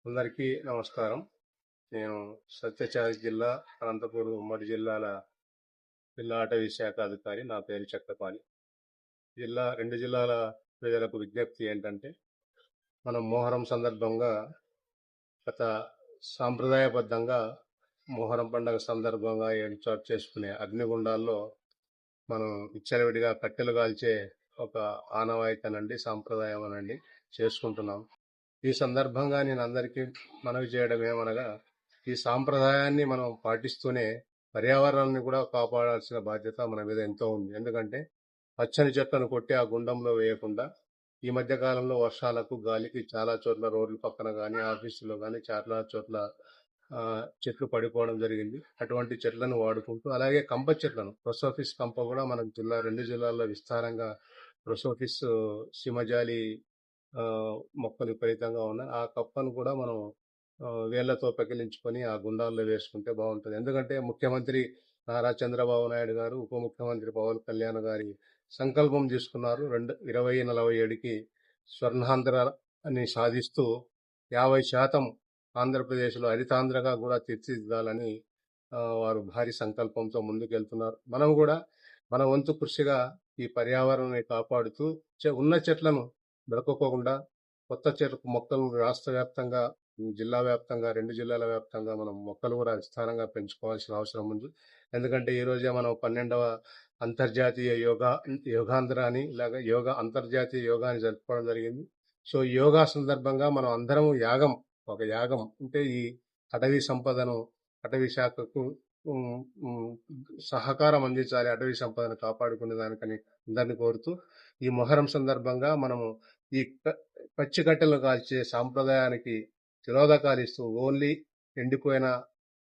అందరికీ నమస్కారం. నేను సత్యసాయి జిల్లా, అనంతపురం ఉమ్మడి జిల్లా అటవీ శాఖ అధికారి. నా పేరు చక్రపాణి. రెండు జిల్లాల ప్రజలకు విజ్ఞప్తి ఏంటంటే, మనం మొహరం సందర్భంగా గత సాంప్రదాయబద్ధంగా మొహరం పండుగ సందర్భంగా ఏర్పాటు చేసుకునే అగ్నిగుండాల్లో మనం విచ్చలవిడిగా కట్టెలు కాల్చే ఒక ఆనవాయితీనండి, సాంప్రదాయం అనండి చేసుకుంటున్నాం. ఈ సందర్భంగా నేను అందరికీ మనవి చేయడం ఏమనగా, ఈ సాంప్రదాయాన్ని మనం పాటిస్తూనే పర్యావరణాన్ని కూడా కాపాడాల్సిన బాధ్యత మన మీద ఎంతో ఉంది. ఎందుకంటే పచ్చని చెట్లను కొట్టి ఆ గుండంలో వేయకుండా, ఈ మధ్య కాలంలో వర్షాలకు గాలికి చాలా చోట్ల రోడ్ల పక్కన కానీ, ఆఫీసులో కానీ చాలా చోట్ల చెట్లు పడిపోవడం జరిగింది. అటువంటి చెట్లను వాడుకుంటూ, అలాగే కంప చెట్లను, ప్రొసోఫిస్ కంప కూడా మన రెండు జిల్లాల్లో విస్తారంగా ప్రొసోఫిస్ సిమజాలి మొక్కలు విపరీతంగా ఉన్నాయి. ఆ కప్పను కూడా మనం వేళ్లతో పెకిలించుకొని ఆ గుండాల్లో వేసుకుంటే బాగుంటుంది. ఎందుకంటే ముఖ్యమంత్రి నారా చంద్రబాబు నాయుడు గారు, ఉప ముఖ్యమంత్రి పవన్ కళ్యాణ్ గారి సంకల్పం తీసుకున్నారు. 2047కి స్వర్ణాంధ్ర అని సాధిస్తూ 50% ఆంధ్రప్రదేశ్లో హరితాంధ్రగా కూడా తీర్చిదిద్దాలని వారు భారీ సంకల్పంతో ముందుకెళ్తున్నారు. మనం కూడా మన వంతు కృషిగా ఈ పర్యావరణాన్ని కాపాడుతూ ఉన్న చెట్లను దొరకకుండా కొత్త చెట్ల మొక్కలను రాష్ట్ర వ్యాప్తంగా, జిల్లా వ్యాప్తంగా, రెండు జిల్లాల వ్యాప్తంగా మనం మొక్కలు కూడా విస్తారంగా పెంచుకోవాల్సిన అవసరం ఉంది. ఎందుకంటే ఈ రోజే మనం 12వ అంతర్జాతీయ యోగాంధ్ర అని ఇలాగ అంతర్జాతీయ యోగాని జరుపుకోవడం జరిగింది. సో యోగా సందర్భంగా మనం అందరం ఒక యాగం అంటే ఈ అటవీ సంపదను, అటవీ శాఖకు సహకారం అందించాలి, అటవీ సంపదను కాపాడుకునే దానికని అందరిని కోరుతూ, ఈ మొహరం సందర్భంగా మనము ఈ పచ్చికట్టెలు కాల్చే సాంప్రదాయానికి తిరోధకాలు ఇస్తూ ఓన్లీ ఎండిపోయిన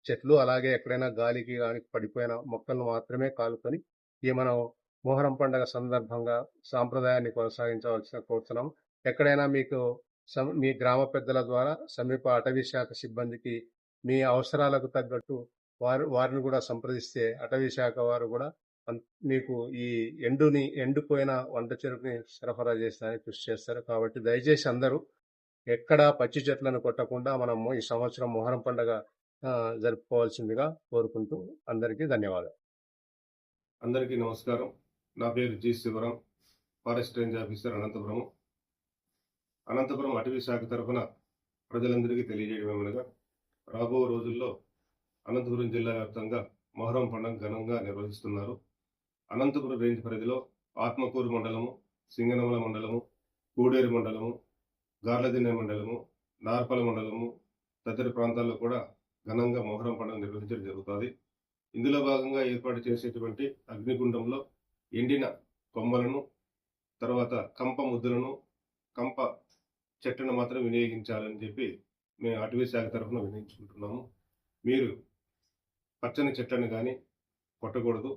చెట్లు, అలాగే ఎక్కడైనా గాలికి కానీ పడిపోయిన మొక్కలను మాత్రమే కాలుకొని ఈ మనం మొహరం పండుగ సందర్భంగా సాంప్రదాయాన్ని కొనసాగించవలసిన కోరుతున్నాం. ఎక్కడైనా మీకు మీ గ్రామ పెద్దల ద్వారా సమీప అటవీ శాఖ సిబ్బందికి మీ అవసరాలకు తగ్గట్టు వారిని కూడా సంప్రదిస్తే అటవీ శాఖ వారు కూడా మీకు ఈ ఎండిపోయిన వంట చెరుకుని సరఫరా చేస్తారని కృషి చేస్తారు. కాబట్టి దయచేసి అందరూ ఎక్కడా పచ్చి చెట్లను కొట్టకుండా మనము ఈ సంవత్సరం మొహరం పండుగ జరుపుకోవాల్సిందిగా కోరుకుంటూ అందరికీ ధన్యవాదాలు. అందరికీ నమస్కారం. నా పేరు G Shivaram, forest range officer, Anantapuram అటవీ శాఖ తరఫున ప్రజలందరికీ తెలియజేయడం ఏమనగా, రాబో రోజుల్లో అనంతపురం జిల్లా వ్యాప్తంగా మొహరం పండుగ ఘనంగా నిర్వహిస్తున్నారు. అనంతపురం రేంజ్ పరిధిలో ఆత్మకూరు మండలము, సింగనమల మండలము, కూడేరు మండలము, గార్లదిన్నె మండలము, నార్పల మండలము తదితర ప్రాంతాల్లో కూడా ఘనంగా మొహరం పండుగ నిర్వహించడం జరుగుతుంది. ఇందులో భాగంగా ఏర్పాటు చేసేటువంటి అగ్నిగుండంలో ఎండిన కొమ్మలను, తర్వాత కంప ముద్దులను, కంప చెట్టును మాత్రం వినియోగించాలని చెప్పి మేము అటవీ శాఖ తరఫున వినియోగించుకుంటున్నాము. మీరు పచ్చని చెట్లను కానీ కొట్టకూడదు.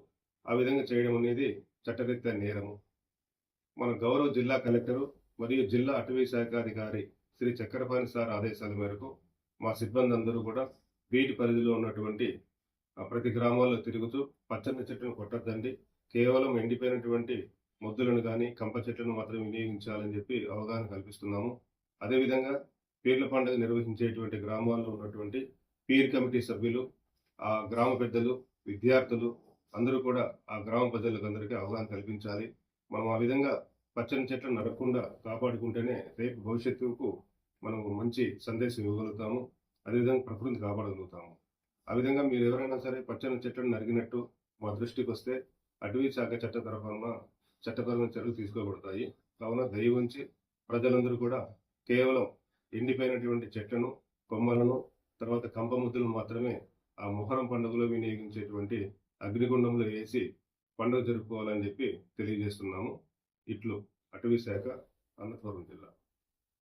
ఆ విధంగా చేయడం అనేది చట్టరీత్యా నేరము. మన గౌరవ జిల్లా కలెక్టరు మరియు జిల్లా అటవీ శాఖ అధికారి శ్రీ చక్రపాణి సార్ ఆదేశాల మేరకు మా సిబ్బంది అందరూ కూడా వీటి పరిధిలో ఉన్నటువంటి ప్రతి గ్రామాల్లో తిరుగుతూ పచ్చని చెట్టును కొట్టద్దండి, కేవలం ఎండిపోయినటువంటి మొద్దులను కానీ కంప చెట్లను మాత్రం వినియోగించాలని చెప్పి అవగాహన కల్పిస్తున్నాము. అదేవిధంగా పీర్ల పండుగ నిర్వహించేటువంటి గ్రామాల్లో ఉన్నటువంటి పీర్ కమిటీ సభ్యులు, ఆ గ్రామ పెద్దలు, విద్యార్థులు అందరూ కూడా ఆ గ్రామ ప్రజలకు అందరికీ అవగాహన కల్పించాలి. మనం ఆ విధంగా పచ్చని చెట్లను నరకకుండా కాపాడుకుంటేనే రేపు భవిష్యత్తుకు మనం మంచి సందేశం ఇవ్వగలుగుతాము. అదేవిధంగా ప్రకృతిని కాపాడగలుగుతాము. ఆ విధంగా మీరు ఎవరైనా సరే పచ్చని చెట్లను నరికినట్టు మా దృష్టికి వస్తే అటవీ శాఖ చట్టపరమైన చర్యలు తీసుకోబడతాయి. కావున దయ ఉంచి ప్రజలందరూ కూడా కేవలం ఎండిపోయినటువంటి చెట్లను, కొమ్మలను, తర్వాత కంప ముద్దులను మాత్రమే ఆ మొహరం పండుగలో వినియోగించేటువంటి అగ్నిగుండంలో వేసి పండుగ జరుపుకోవాలని చెప్పి తెలియజేస్తున్నాము. ఇట్లు అటవీ శాఖ, అనంతపురం జిల్లా.